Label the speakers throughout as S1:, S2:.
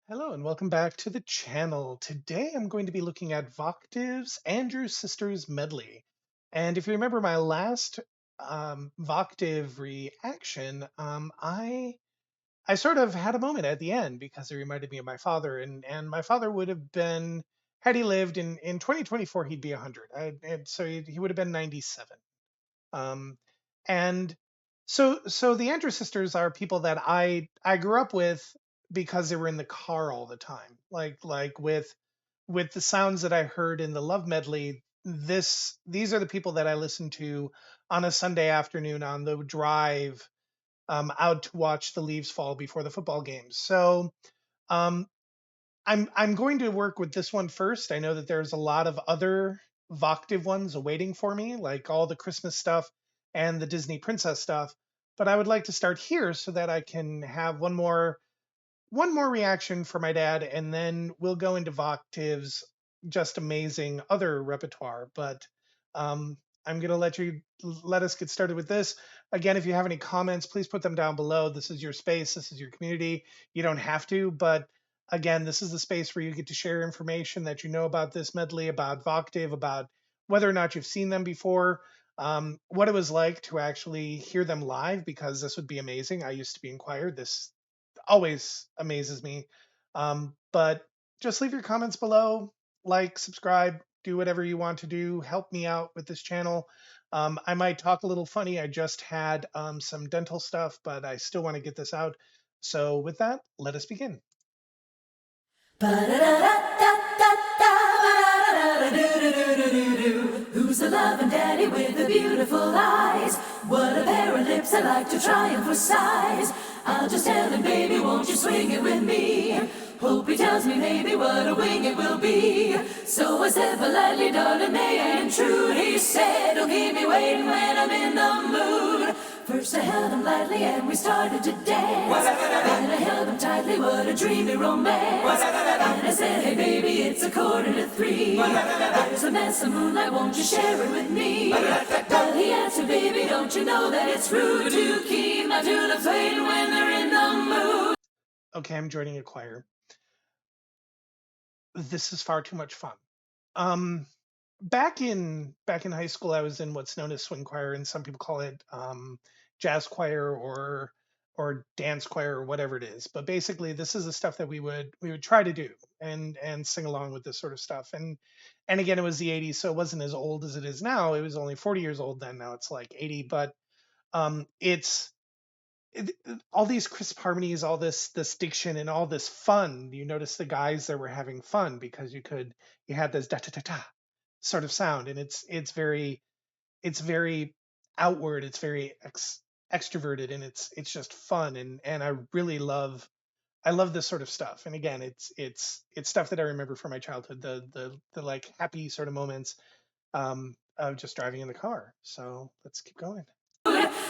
S1: Hello and welcome back to the channel. Today I'm going to be looking at Voctave's Andrew Sisters Medley. And if you remember my last Voctave reaction, I sort of had a moment at the end because it reminded me of my father. And my father would have been, had he lived in 2024, he'd be 100. And so he would have been 97. Um, and so the Andrews sisters are people that I grew up with because they were in the car all the time. Like with the sounds that I heard in the Love Medley, these are the people that I listened to on a Sunday afternoon on the drive out to watch the leaves fall before the football games. So um, I'm going to work with this one first. I know that there's a lot of other Voctave ones awaiting for me, like all the Christmas stuff and the Disney princess stuff. But I would like to start here so that I can have one more reaction for my dad, and then we'll go into Voctave's just amazing other repertoire. But I'm gonna let us get started with this. Again, if you have any comments, please put them down below. This is your space. This is your community. You don't have to, but again, this is the space where you get to share information that you know about this medley, about Voctave, about whether or not you've seen them before, what it was like to actually hear them live, because this would be amazing. I used to be in choir. This always amazes me. But just leave your comments below, like, subscribe, do whatever you want to do. Help me out with this channel. I might talk a little funny. I just had some dental stuff, but I still want to get this out. So with that, let us begin.
S2: Who's the loving daddy with the beautiful eyes? What a pair of lips, I like to try 'em for size. I'll just tell him, baby, won't you swing it with me? Hope he tells me maybe what a wing it will be. So I said politely, darling, may I intrude? He said, don't keep me waiting when I'm in the mood. First I held him lightly and we started to dance. Then I held him tightly, what a dreamy romance. And I said, hey baby, it's 2:45. There's a mess of moonlight, won't you share it with me? Well, he answered, baby, don't you know that it's rude to keep my tulips waiting when they're in the mood?
S1: Okay, I'm joining a choir. This is far too much fun. Back in high school, I was in what's known as swing choir, and some people call it jazz choir or dance choir or whatever it is. But basically, this is the stuff that we would try to do and sing along with this sort of stuff. And again, it was the 80s, so it wasn't as old as it is now. It was only 40 years old then. Now it's like 80. But it's all these crisp harmonies, all this diction, and all this fun. You notice the guys that were having fun because you had this da da da da sort of sound, and it's very outward, it's very extroverted, and it's just fun, and I love this sort of stuff. And again, it's stuff that I remember from my childhood, the like happy sort of moments of just driving in the car. So let's keep going.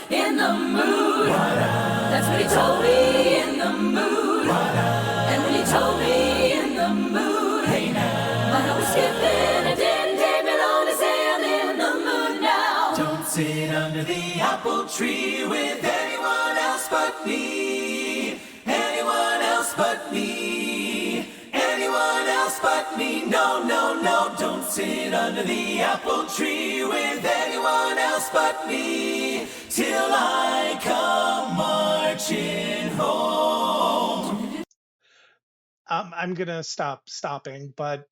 S2: In the mood, that's what he told me, in the mood. And when he told me in the mood, hey now, my heart was skipping, it didn't take me long to say I'm in the mood now. Don't sit under the apple tree with anyone else but me. Anyone else but me. Anyone else but me. No, no, no, don't sit under the apple tree with anyone else but me. Till I come marching home.
S1: I'm gonna stopping, but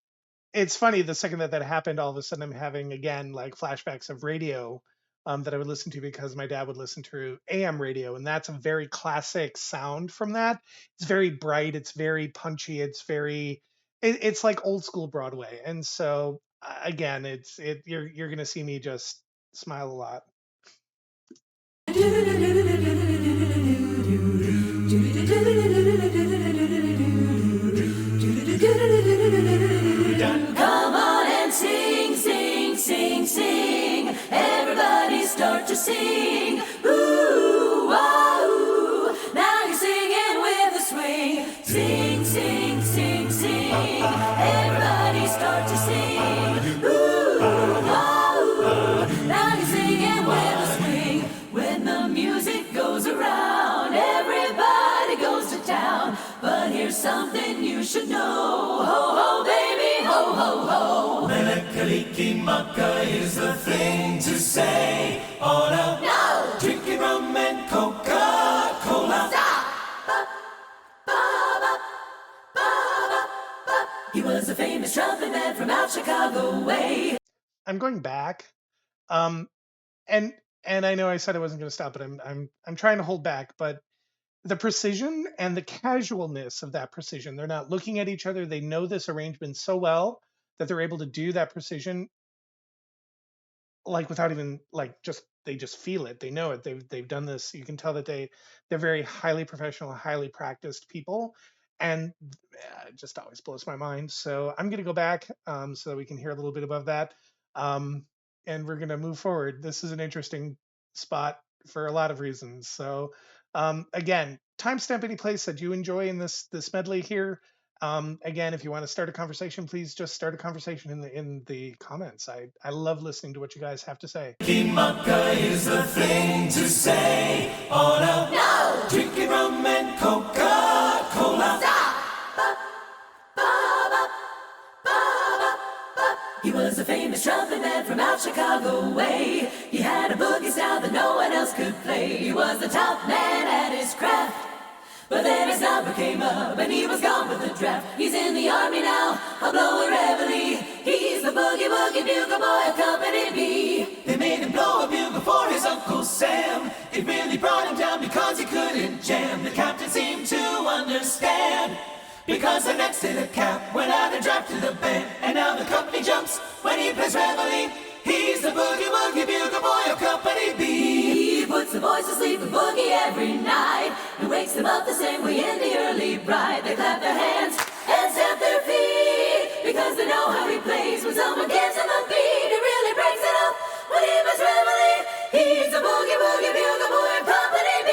S1: it's funny, the second that happened, all of a sudden I'm having again like flashbacks of radio that I would listen to because my dad would listen to AM radio, and that's a very classic sound from that. It's very bright, it's very punchy, it's like old school Broadway, and so again, you're gonna see me just smile a lot.
S2: Come on and sing, sing, sing, sing. Everybody start to sing. Ooh, wah, now you're singing with a swing. Sing, sing, sing, sing. Everybody start to sing. Ooh, wah, now you're singing something you should know. Ho, ho, baby, ho, ho, ho.
S3: Mele-kaliki-maka is the thing to say on a
S2: No!
S3: drinking rum and Coca-Cola.
S2: Stop! Ba, ba, ba, ba, ba, ba. He was a famous trumpet man from out Chicago way.
S1: I'm going back. Um, and I know I said I wasn't going to stop, but I'm trying to hold back. But the precision and the casualness of that precision, they're not looking at each other. They know this arrangement so well that they're able to do that precision like without even like just they just feel it. They know it. They've done this. You can tell that they're very highly professional, highly practiced people, and it just always blows my mind. So I'm going to go back so that we can hear a little bit above that, um, and we're going to move forward. This is an interesting spot for a lot of reasons. So again, timestamp any place that you enjoy in this medley here. Again, if you want to start a conversation, please just start a conversation in the comments. I love listening to what you guys have to say.
S3: Kimaka is the thing to say on a
S2: No!
S3: drinking rum and Coca-Cola.
S2: Stop! Ba, ba, ba, ba, ba, ba. He was a famous trumpet man from out Chicago way. He had a boogie style that no one else could play. He was the top man at his craft. But then his number came up and he was gone with the draft. He's in the army now, a blowing reveille. He's the boogie woogie bugle boy of Company B.
S3: They made him blow a bugle for his Uncle Sam. It really brought him down because he couldn't jam. The captain seemed to understand, because the next day the cap went out and drafted the band. And now the company jumps when he plays reveille. He's the boogie woogie bugle boy of Company B.
S2: He puts the boys to sleep with boogie every night and wakes them up the same way in the early bride. They clap their hands and stamp their feet because they know how he plays. When someone gives him a beat, he really breaks it up when he plays reveille. He's the boogie woogie bugle boy of Company B.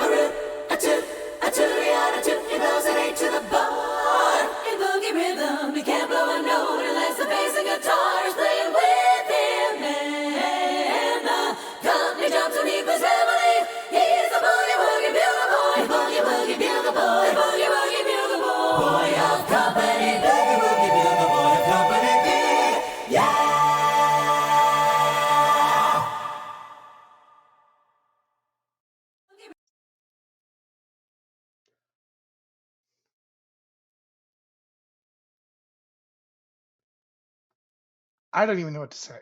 S2: A root, a toot, a tooty, a toot. He blows an eight to the bar. In boogie rhythm, he can't blow a note unless the bass and guitar is playing with him. And the company jumps when he plays reveille. He's the boogie woogie bugle boy, boogie woogie bugle boy, boogie woogie bugle boy of Company B.
S3: Boogie woogie bugle boy of Company B. Yeah.
S1: I don't even know what to say.